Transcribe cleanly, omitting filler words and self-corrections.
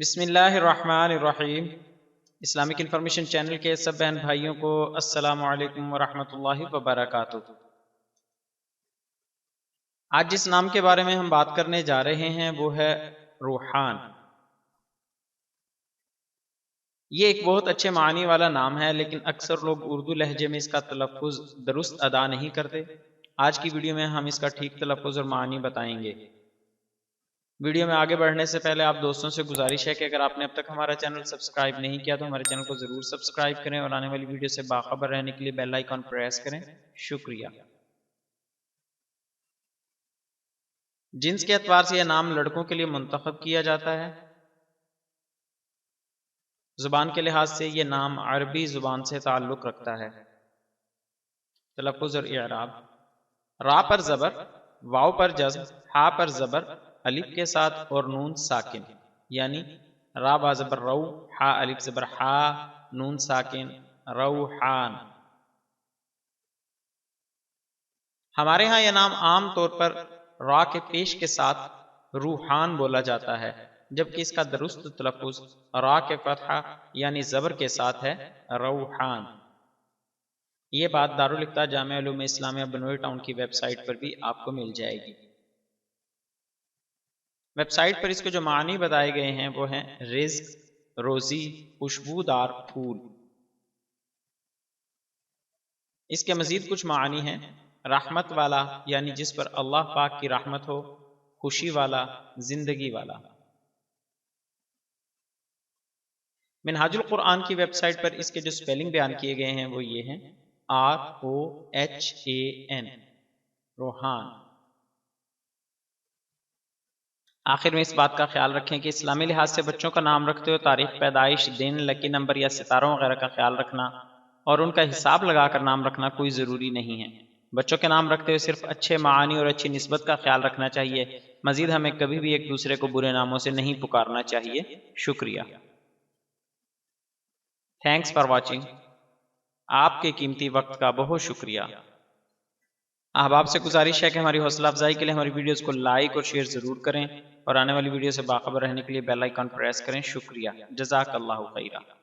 بسم اللہ الرحمن الرحیم۔ اسلامک انفارمیشن چینل کے سب بہن بھائیوں کو السلام علیکم ورحمۃ اللہ وبرکاتہ۔ آج جس نام کے بارے میں ہم بات کرنے جا رہے ہیں وہ ہے روحان۔ یہ ایک بہت اچھے معنی والا نام ہے، لیکن اکثر لوگ اردو لہجے میں اس کا تلفظ درست ادا نہیں کرتے۔ آج کی ویڈیو میں ہم اس کا ٹھیک تلفظ اور معنی بتائیں گے۔ ویڈیو میں آگے بڑھنے سے پہلے آپ دوستوں سے گزارش ہے کہ اگر آپ نے اب تک ہمارا چینل سبسکرائب نہیں کیا تو ہمارے چینل کو ضرور سبسکرائب کریں اور آنے والی ویڈیو سے باخبر رہنے کے لیے بیل آئیکن پریس کریں۔ شکریہ۔ جنس کے اعتبار سے یہ نام لڑکوں کے لیے منتخب کیا جاتا ہے۔ زبان کے لحاظ سے یہ نام عربی زبان سے تعلق رکھتا ہے۔ تلفظ اور اعراب: را پر زبر، واو پر جزم، ہا پر زبر، الف کے ساتھ اور نون ساکن، یعنی را با زبر رو، ہا الف زبر ہا، نون ساکن، روحان۔ ہمارے ہاں یہ نام عام طور پر را کے پیش کے ساتھ روحان بولا جاتا ہے، جبکہ اس کا درست تلفظ را کے فتحہ یعنی زبر کے ساتھ ہے، روحان۔ یہ بات دارالفتاح جامعہ علوم اسلامیہ بنوئی ٹاؤن کی ویب سائٹ پر بھی آپ کو مل جائے گی۔ ویب سائٹ پر اس کے جو معنی بتائے گئے ہیں وہ ہیں رزق، روزی، خوشبودار پھول۔ اس کے مزید کچھ معنی ہیں: رحمت والا یعنی جس پر اللہ پاک کی رحمت ہو، خوشی والا، زندگی والا۔ منہاج القرآن کی ویب سائٹ پر اس کے جو سپیلنگ بیان کیے گئے ہیں وہ یہ ہیں: ROHAN، روحان۔ آخر میں اس بات کا خیال رکھیں کہ اسلامی لحاظ سے بچوں کا نام رکھتے ہوئے تاریخ پیدائش، دن، لکی نمبر یا ستاروں وغیرہ کا خیال رکھنا اور ان کا حساب لگا کر نام رکھنا کوئی ضروری نہیں ہے۔ بچوں کے نام رکھتے ہوئے صرف اچھے معانی اور اچھی نسبت کا خیال رکھنا چاہیے۔ مزید ہمیں کبھی بھی ایک دوسرے کو برے ناموں سے نہیں پکارنا چاہیے۔ شکریہ۔ Thanks for watching. آپ کے قیمتی وقت کا بہت شکریہ۔ احباب سے گزارش ہے کہ ہماری حوصلہ افزائی کے لیے ہماری ویڈیوز کو لائک اور شیئر ضرور کریں اور آنے والی ویڈیو سے باخبر رہنے کے لیے بیل آئیکن پریس کریں۔ شکریہ۔ جزاک اللہ خیرہ۔